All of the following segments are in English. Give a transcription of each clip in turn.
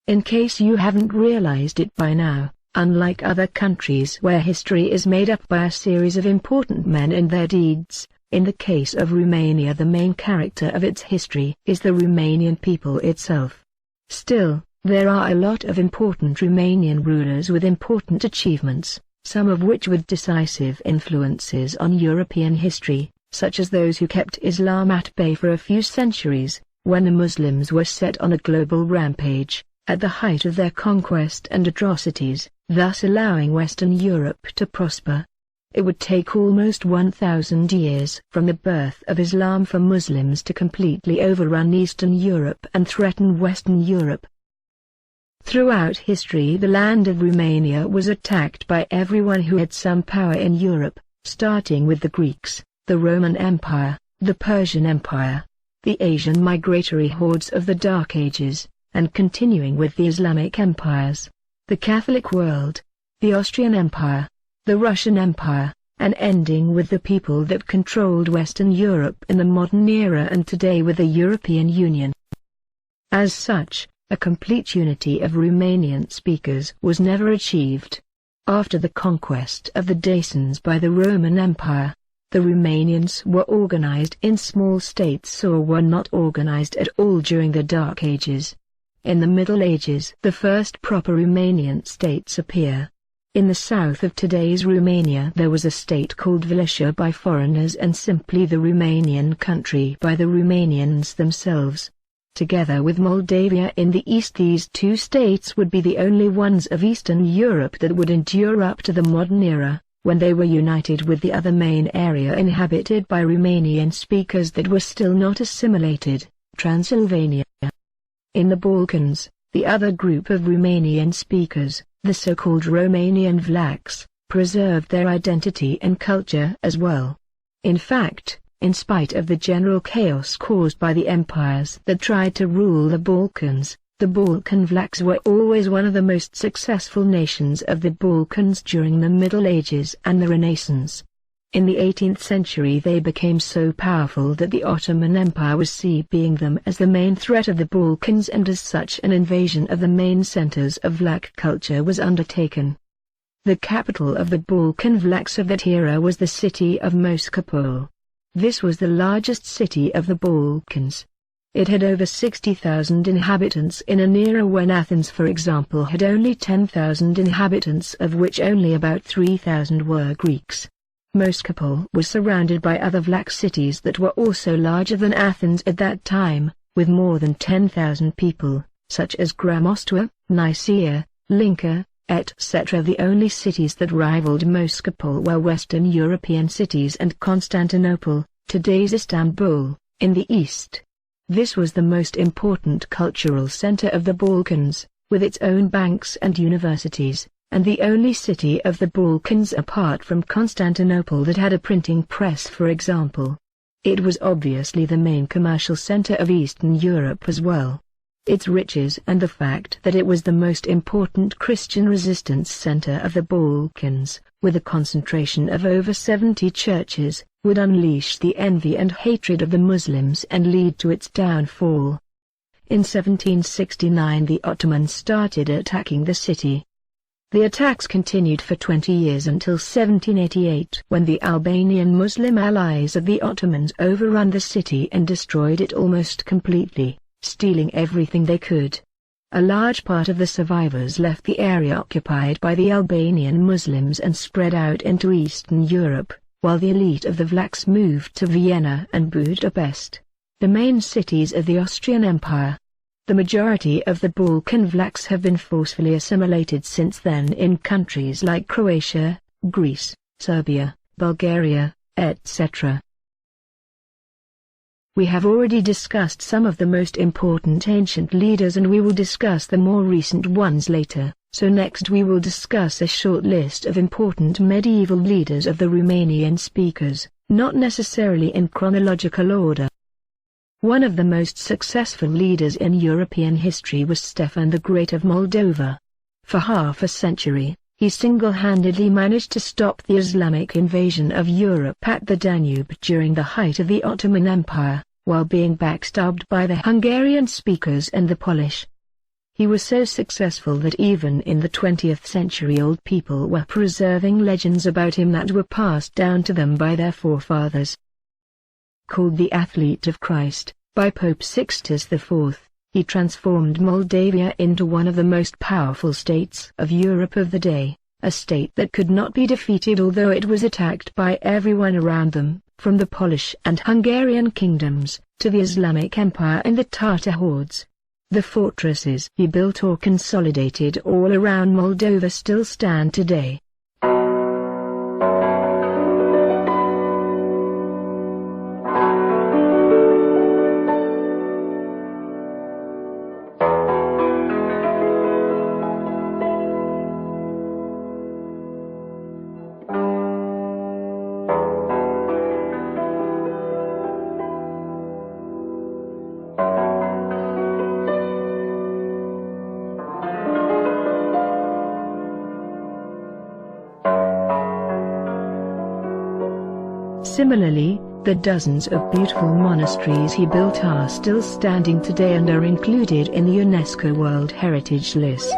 In case you haven't realized it by now, unlike other countries where history is made up by a series of important men and their deeds, in the case of Romania the main character of its history is the Romanian people itself. Still, there are a lot of important Romanian rulers with important achievements, some of which with decisive influences on European history, such as those who kept Islam at bay for a few centuries, when the Muslims were set on a global rampage, at the height of their conquest and atrocities, thus allowing Western Europe to prosper. It would take almost 1,000 years from the birth of Islam for Muslims to completely overrun Eastern Europe and threaten Western Europe. Throughout history the land of Romania was attacked by everyone who had some power in Europe, starting with the Greeks, the Roman Empire, the Persian Empire, the Asian migratory hordes of the Dark Ages, and continuing with the Islamic empires, the Catholic world, the Austrian Empire, the Russian Empire, and ending with the people that controlled Western Europe in the modern era and today with the European Union. As such, a complete unity of Romanian speakers was never achieved. After the conquest of the Dacians by the Roman Empire, the Romanians were organized in small states or were not organized at all during the Dark Ages. In the Middle Ages the first proper Romanian states appear. In the south of today's Romania there was a state called Vlachia by foreigners and simply the Romanian country by the Romanians themselves. Together with Moldavia in the east, these two states would be the only ones of Eastern Europe that would endure up to the modern era, when they were united with the other main area inhabited by Romanian speakers that were still not assimilated, Transylvania. In the Balkans, the other group of Romanian speakers, the so-called Romanian Vlachs, preserved their identity and culture as well. In fact, in spite of the general chaos caused by the empires that tried to rule the Balkans, the Balkan Vlachs were always one of the most successful nations of the Balkans during the Middle Ages and the Renaissance. In the 18th century they became so powerful that the Ottoman Empire was seeing them as the main threat of the Balkans, and as such an invasion of the main centers of Vlach culture was undertaken. The capital of the Balkan Vlachs of that era was the city of Moscopole. This was the largest city of the Balkans. It had over 60,000 inhabitants in an era when Athens, for example, had only 10,000 inhabitants, of which only about 3,000 were Greeks. Moscopole was surrounded by other Vlach cities that were also larger than Athens at that time, with more than 10,000 people, such as Gramastoa, Nicaea, Linca, etc. The only cities that rivaled Moscopole were Western European cities and Constantinople, today's Istanbul, in the east. This was the most important cultural center of the Balkans, with its own banks and universities, and the only city of the Balkans apart from Constantinople that had a printing press, for example. It was obviously the main commercial center of Eastern Europe as well. Its riches and the fact that it was the most important Christian resistance center of the Balkans, with a concentration of over 70 churches, would unleash the envy and hatred of the Muslims and lead to its downfall. In 1769 the Ottomans started attacking the city. The attacks continued for 20 years until 1788, when the Albanian Muslim allies of the Ottomans overran the city and destroyed it almost completely, stealing everything they could. A large part of the survivors left the area occupied by the Albanian Muslims and spread out into Eastern Europe, while the elite of the Vlachs moved to Vienna and Budapest, the main cities of the Austrian Empire. The majority of the Balkan Vlachs have been forcefully assimilated since then in countries like Croatia, Greece, Serbia, Bulgaria, etc. We have already discussed some of the most important ancient leaders and we will discuss the more recent ones later, so next we will discuss a short list of important medieval leaders of the Romanian speakers, not necessarily in chronological order. One of the most successful leaders in European history was Stefan the Great of Moldova. For half a century, he single-handedly managed to stop the Islamic invasion of Europe at the Danube during the height of the Ottoman Empire, while being backstabbed by the Hungarian speakers and the Polish. He was so successful that even in the 20th century old people were preserving legends about him that were passed down to them by their forefathers. Called the Athlete of Christ, by Pope Sixtus IV, he transformed Moldavia into one of the most powerful states of Europe of the day, a state that could not be defeated although it was attacked by everyone around them, from the Polish and Hungarian kingdoms, to the Islamic Empire and the Tatar hordes. The fortresses he built or consolidated all around Moldova still stand today. Similarly, the dozens of beautiful monasteries he built are still standing today and are included in the UNESCO World Heritage List.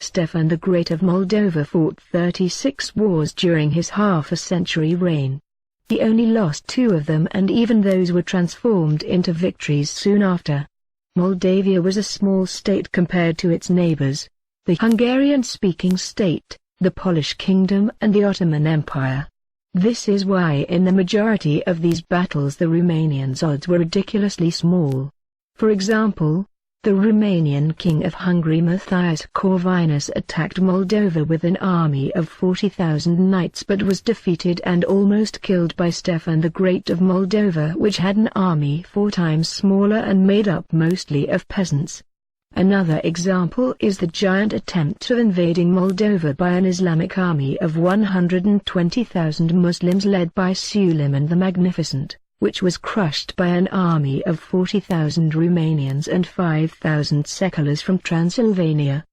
Stefan the Great of Moldova fought 36 wars during his half-a-century reign. He only lost 2 of them, and even those were transformed into victories soon after. Moldavia was a small state compared to its neighbors, the Hungarian-speaking state, the Polish kingdom and the Ottoman Empire. This is why in the majority of these battles the Romanians' odds were ridiculously small. For example, the Romanian king of Hungary Matthias Corvinus attacked Moldova with an army of 40,000 knights but was defeated and almost killed by Stefan the Great of Moldova, which had an army 4 times smaller and made up mostly of peasants. Another example is the giant attempt of invading Moldova by an Islamic army of 120,000 Muslims led by Suleiman the Magnificent, which was crushed by an army of 40,000 Romanians and 5,000 seculars from Transylvania.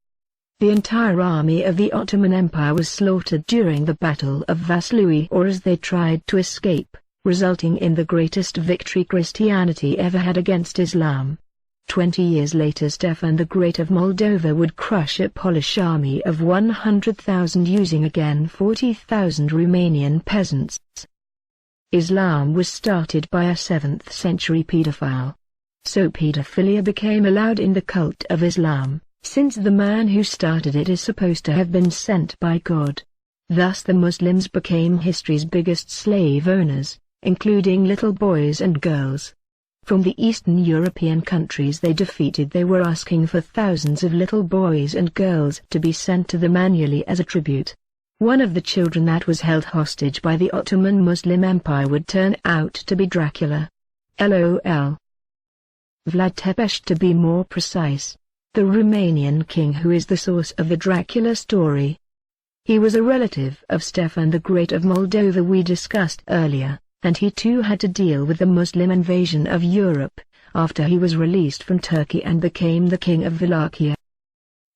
The entire army of the Ottoman Empire was slaughtered during the Battle of Vaslui, or as they tried to escape, resulting in the greatest victory Christianity ever had against Islam. 20 years later Stefan the Great of Moldova would crush a Polish army of 100,000 using again 40,000 Romanian peasants. Islam was started by a 7th century pedophile. So pedophilia became allowed in the cult of Islam, since the man who started it is supposed to have been sent by God. Thus the Muslims became history's biggest slave owners, including little boys and girls. From the Eastern European countries they were asking for thousands of little boys and girls to be sent to them annually as a tribute. One of the children that was held hostage by the Ottoman Muslim Empire would turn out to be Dracula. LOL. Vlad Tepes, to be more precise, the Romanian king who is the source of the Dracula story. He was a relative of Stefan the Great of Moldova we discussed earlier, and he too had to deal with the Muslim invasion of Europe, after he was released from Turkey and became the king of Wallachia.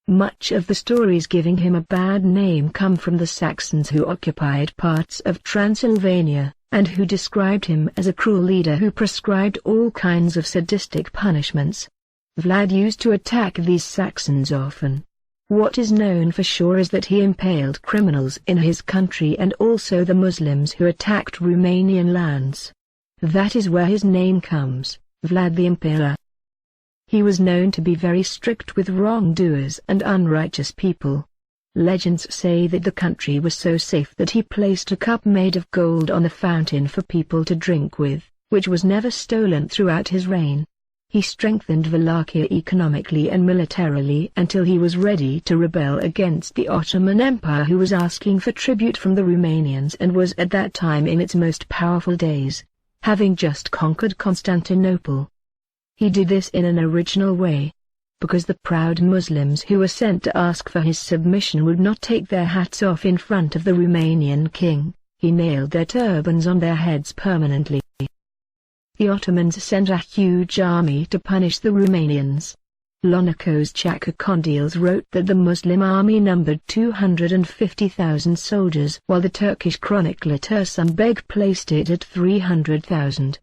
Much of the stories giving him a bad name come from the Saxons who occupied parts of Transylvania, and who described him as a cruel leader who prescribed all kinds of sadistic punishments. Vlad used to attack these Saxons often. What is known for sure is that he impaled criminals in his country and also the Muslims who attacked Romanian lands. That is where his name comes, Vlad the Impaler. He was known to be very strict with wrongdoers and unrighteous people. Legends say that the country was so safe that he placed a cup made of gold on the fountain for people to drink with, which was never stolen throughout his reign. He strengthened Wallachia economically and militarily until he was ready to rebel against the Ottoman Empire, who was asking for tribute from the Romanians and was at that time in its most powerful days, having just conquered Constantinople. He did this in an original way. Because the proud Muslims who were sent to ask for his submission would not take their hats off in front of the Romanian king, he nailed their turbans on their heads permanently. The Ottomans sent a huge army to punish the Romanians. Lonicos Chacacondiles wrote that the Muslim army numbered 250,000 soldiers, while the Turkish chronicler Tursunbeg placed it at 300,000.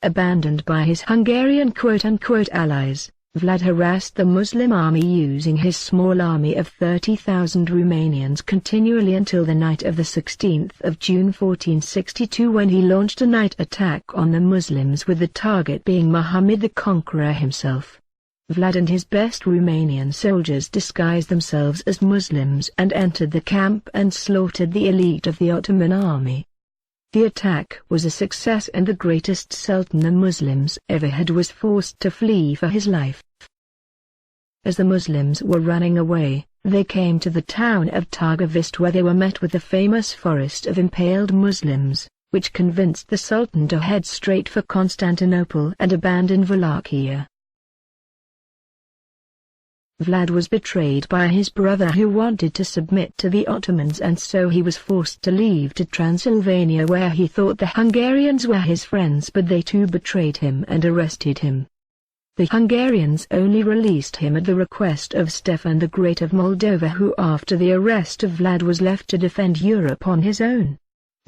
Abandoned by his Hungarian quote-unquote allies, Vlad harassed the Muslim army using his small army of 30,000 Romanians continually until the night of the 16th of June 1462, when he launched a night attack on the Muslims with the target being Muhammad the Conqueror himself. Vlad and his best Romanian soldiers disguised themselves as Muslims and entered the camp and slaughtered the elite of the Ottoman army. The attack was a success and the greatest sultan the Muslims ever had was forced to flee for his life. As the Muslims were running away, they came to the town of Targovist, where they were met with the famous forest of impaled Muslims, which convinced the Sultan to head straight for Constantinople and abandon Wallachia. Vlad was betrayed by his brother, who wanted to submit to the Ottomans, and so he was forced to leave to Transylvania, where he thought the Hungarians were his friends, but they too betrayed him and arrested him. The Hungarians only released him at the request of Stefan the Great of Moldova, who after the arrest of Vlad was left to defend Europe on his own.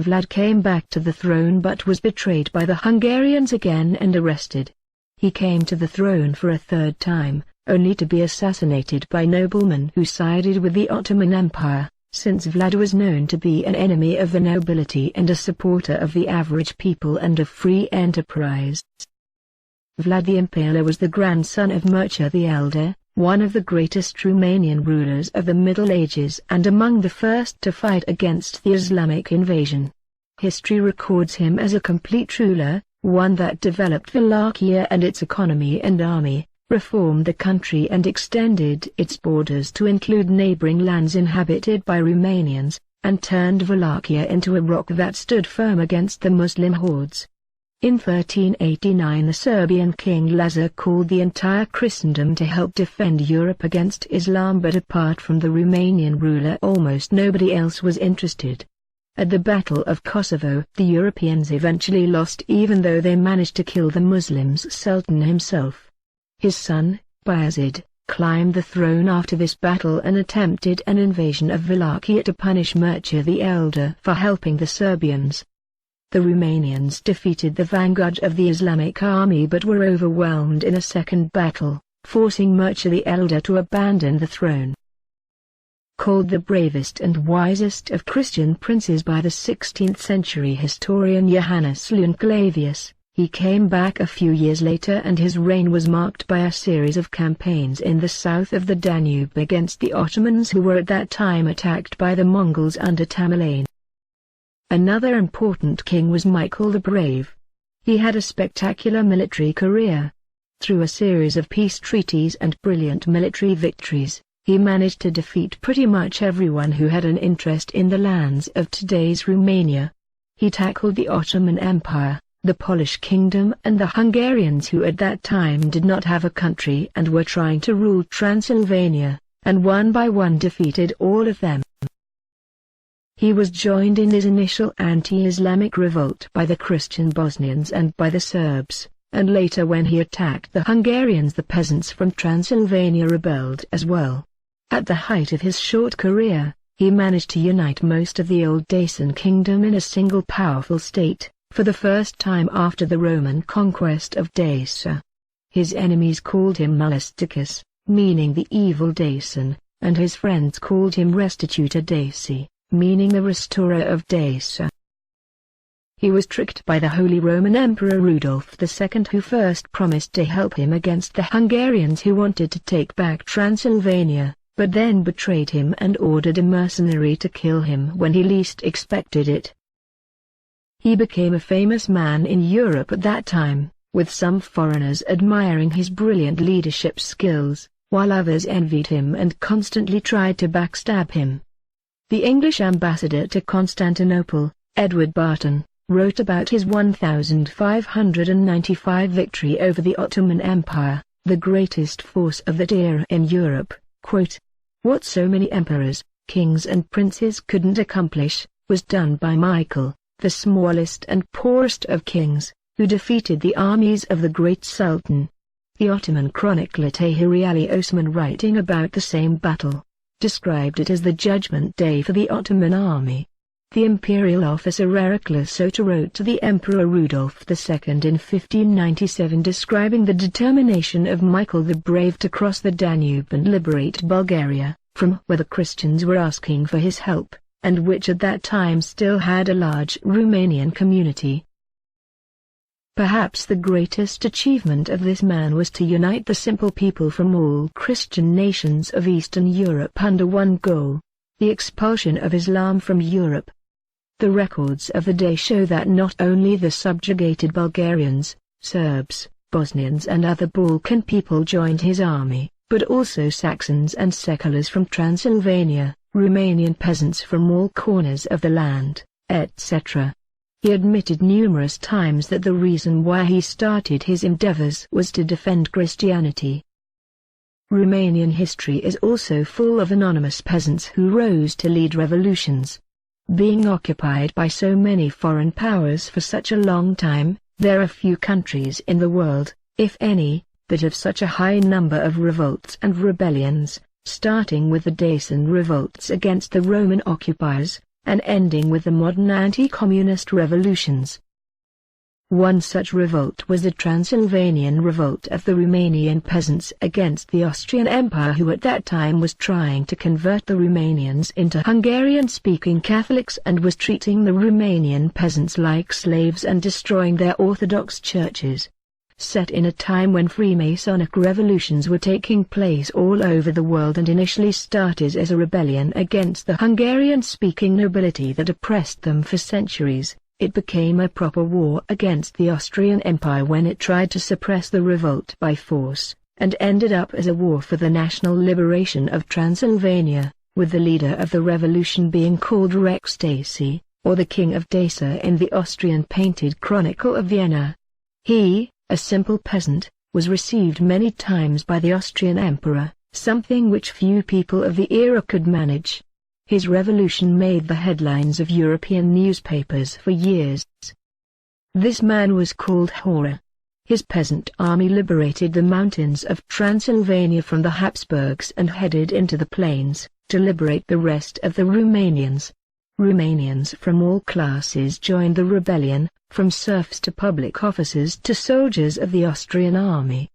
Vlad came back to the throne but was betrayed by the Hungarians again and arrested. He came to the throne for a third time, only to be assassinated by noblemen who sided with the Ottoman Empire, since Vlad was known to be an enemy of the nobility and a supporter of the average people and of free enterprise. Vlad the Impaler was the grandson of Mircea the Elder, one of the greatest Romanian rulers of the Middle Ages and among the first to fight against the Islamic invasion. History records him as a complete ruler, one that developed Wallachia and its economy and army, reformed the country and extended its borders to include neighboring lands inhabited by Romanians, and turned Wallachia into a rock that stood firm against the Muslim hordes. In 1389 the Serbian king Lazar called the entire Christendom to help defend Europe against Islam, but apart from the Romanian ruler almost nobody else was interested. At the Battle of Kosovo the Europeans eventually lost, even though they managed to kill the Muslims' sultan himself. His son, Bayezid, climbed the throne after this battle and attempted an invasion of Wallachia to punish Mircea the Elder for helping the Serbians. The Romanians defeated the vanguard of the Islamic army but were overwhelmed in a second battle, forcing Mircea the Elder to abandon the throne. Called the bravest and wisest of Christian princes by the 16th century historian Johannes Leunclavius, he came back a few years later, and his reign was marked by a series of campaigns in the south of the Danube against the Ottomans, who were at that time attacked by the Mongols under Tamerlane. Another important king was Michael the Brave. He had a spectacular military career. Through a series of peace treaties and brilliant military victories, he managed to defeat pretty much everyone who had an interest in the lands of today's Romania. He tackled the Ottoman Empire, the Polish Kingdom, and the Hungarians, who at that time did not have a country and were trying to rule Transylvania, and one by one defeated all of them. He was joined in his initial anti-Islamic revolt by the Christian Bosnians and by the Serbs, and later when he attacked the Hungarians, the peasants from Transylvania rebelled as well. At the height of his short career, he managed to unite most of the old Dacian kingdom in a single powerful state, for the first time after the Roman conquest of Dacia. His enemies called him Maleficus, meaning the evil Dacian, and his friends called him Restituta Daci, meaning the restorer of Dacia. He was tricked by the Holy Roman Emperor Rudolf II, who first promised to help him against the Hungarians who wanted to take back Transylvania, but then betrayed him and ordered a mercenary to kill him when he least expected it. He became a famous man in Europe at that time, with some foreigners admiring his brilliant leadership skills, while others envied him and constantly tried to backstab him. The English ambassador to Constantinople, Edward Barton, wrote about his 1595 victory over the Ottoman Empire, the greatest force of that era in Europe, quote, "What so many emperors, kings and princes couldn't accomplish, was done by Michael, the smallest and poorest of kings, who defeated the armies of the great Sultan." The Ottoman chronicler Tahiri Ali Osman, writing about the same battle, described it as the Judgment Day for the Ottoman army. The imperial officer Heraclius Sota wrote to the Emperor Rudolf II in 1597 describing the determination of Michael the Brave to cross the Danube and liberate Bulgaria, from where the Christians were asking for his help, and which at that time still had a large Romanian community. Perhaps the greatest achievement of this man was to unite the simple people from all Christian nations of Eastern Europe under one goal: the expulsion of Islam from Europe. The records of the day show that not only the subjugated Bulgarians, Serbs, Bosnians and other Balkan people joined his army, but also Saxons and Seculars from Transylvania, Romanian peasants from all corners of the land, etc. He admitted numerous times that the reason why he started his endeavors was to defend Christianity. Romanian history is also full of anonymous peasants who rose to lead revolutions. Being occupied by so many foreign powers for such a long time, there are few countries in the world, if any, that have such a high number of revolts and rebellions, starting with the Dacian revolts against the Roman occupiers, and ending with the modern anti-communist revolutions. One such revolt was the Transylvanian revolt of the Romanian peasants against the Austrian Empire, who at that time was trying to convert the Romanians into Hungarian-speaking Catholics and was treating the Romanian peasants like slaves and destroying their Orthodox churches. Set in a time when Freemasonic revolutions were taking place all over the world and initially started as a rebellion against the Hungarian-speaking nobility that oppressed them for centuries, it became a proper war against the Austrian Empire when it tried to suppress the revolt by force, and ended up as a war for the national liberation of Transylvania, with the leader of the revolution being called Rex Daci, or the King of Dacia in the Austrian painted Chronicle of Vienna. He, a simple peasant, was received many times by the Austrian emperor, something which few people of the era could manage. His revolution made the headlines of European newspapers for years. This man was called Hora. His peasant army liberated the mountains of Transylvania from the Habsburgs and headed into the plains, to liberate the rest of the Romanians. Romanians from all classes joined the rebellion, from serfs to public officers to soldiers of the Austrian army.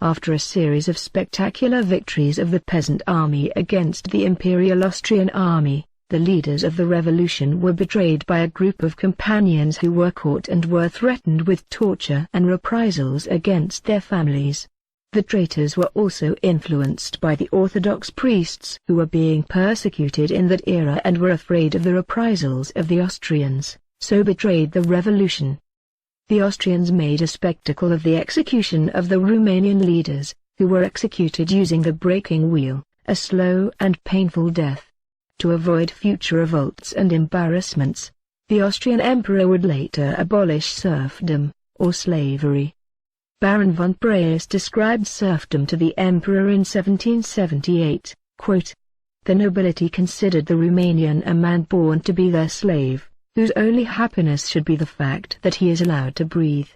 After a series of spectacular victories of the peasant army against the Imperial Austrian army, the leaders of the revolution were betrayed by a group of companions who were caught and were threatened with torture and reprisals against their families. The traitors were also influenced by the Orthodox priests who were being persecuted in that era and were afraid of the reprisals of the Austrians, so betrayed the revolution. The Austrians made a spectacle of the execution of the Romanian leaders, who were executed using the breaking wheel, a slow and painful death. To avoid future revolts and embarrassments, the Austrian emperor would later abolish serfdom, or slavery. Baron von Praes described serfdom to the emperor in 1778, quote, "The nobility considered the Romanian a man born to be their slave, whose only happiness should be the fact that he is allowed to breathe.